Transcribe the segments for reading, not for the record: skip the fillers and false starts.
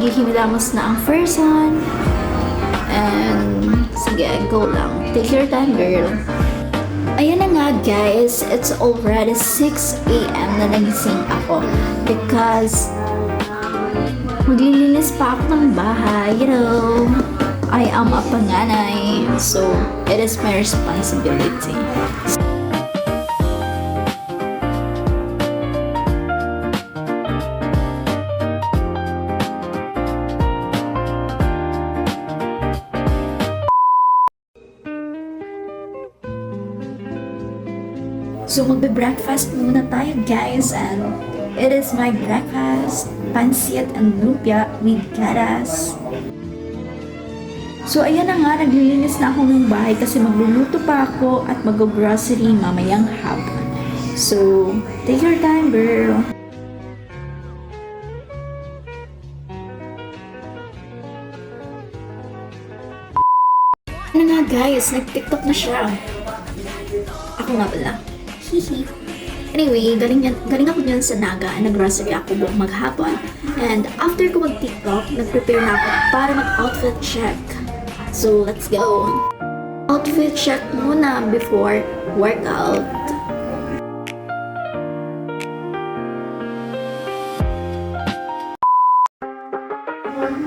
naghihimilamos na ang first one. And sige, go lang. Take your time, girl. Ayan na nga guys, it's already 6 a.m. na nagising ako because maglilinis pa ako ng bahay, you know. I am a panganay, so it is my responsibility. So magbe-breakfast muna tayo guys, and it is my breakfast, pancit and lumpia with gatas. So ayan na nga, naglilinis na ako ng bahay kasi magluluto pa ako at mag-grocery mamayang hapon. So, take your time, girl. Ano nga guys, nag-tiktok na siya. Ako nga pala. Hihi. Anyway, galing ako dyan sa Naga. Nag-grocery ako buong maghapon. And after ko mag-tiktok, nag-prepare na ako para mag-outfit check. So, let's go! Outfit check muna before workout.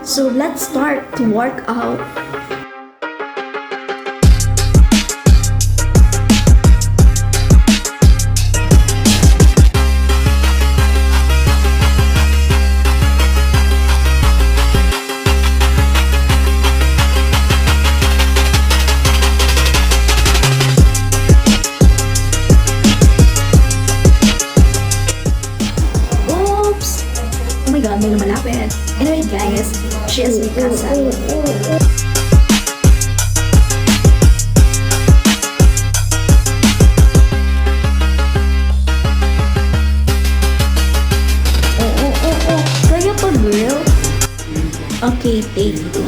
So, let's start to work out. May lumalapit. Anyway guys, she is my cousin. Kaya pa girl? Okay, take two.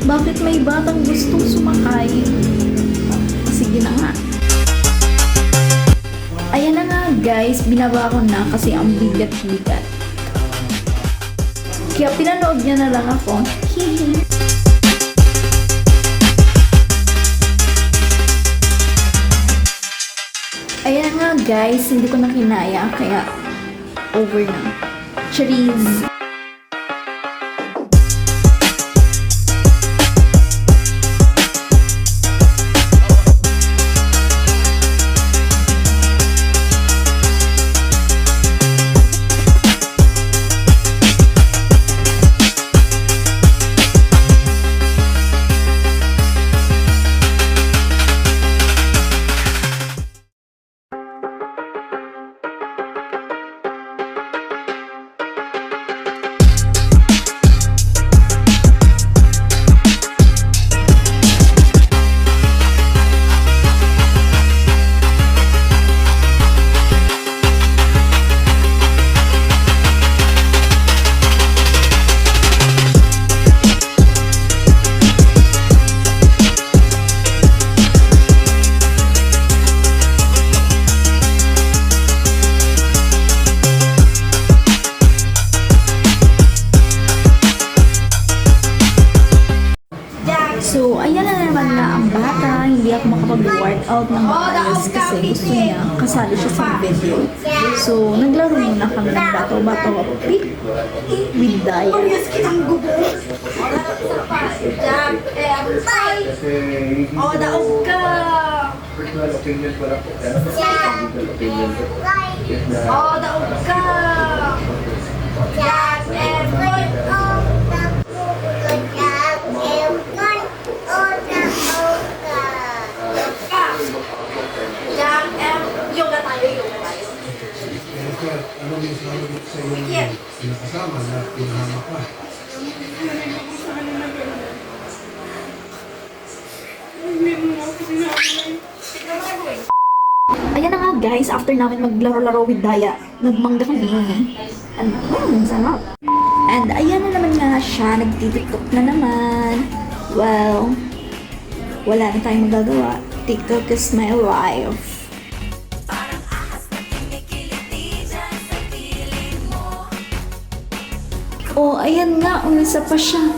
Bakit may batang gustong sumakay? Sige na nga. Ayan na nga guys, binaba ko na kasi ang bigat-bigat. Kaya pinanood niya na lang ako. Hihi. Ayan na nga guys, hindi ko na kinaya kaya over na. Cheers! So, ayan na naman na ang bata. Hindi ako makapag-workout ng maayos kasi gusto niya kasali siya sa video. So, naglaro muna kami ng bato-bato pick with diet. Daog ka! Daog ka! Yoga tayo. Ano yung sinabi ko sa iyo pinakasama na pinahama pa? Ayan na nga guys, after namin maglaro-laro with Daya, nagmangga kami. Sarap. And ayan na naman nga siya, nagtitiktok na naman. Well, wala na tayong magagawa. TikTok is my life. Oh, ayan nga. Umisa pa siya.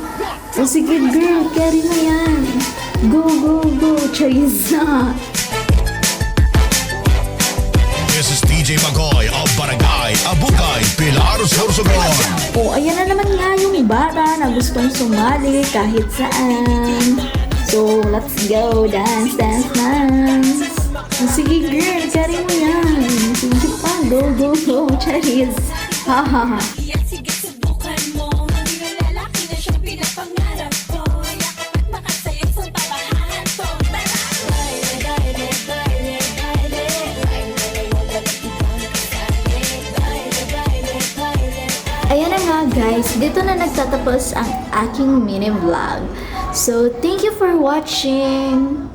Oh, sige girl, carry mo yan. Go, go, go. Charis na. This is DJ Magoy of Barangay Abugay, Pilar, Sorsogon. Oh, ayan na naman nga yung bata na gustong sumali kahit saan. So, let's go. Dance, dance, dance. Oh, sige girl, carry mo yan. Sige pa. Go, go, go. Charis. Ha, ha, ha. Sige, subukan mo. Hindi na lalaki na siyang pinapangarap ko. Yakap at makasayang sa tabahan to. Tara! Baile, baile, baile, baile. Baile, wala na ibang kasali. Baile, baile, baile. Ayan na nga guys, dito na nagtatapos ang aking mini vlog. So, thank you for watching.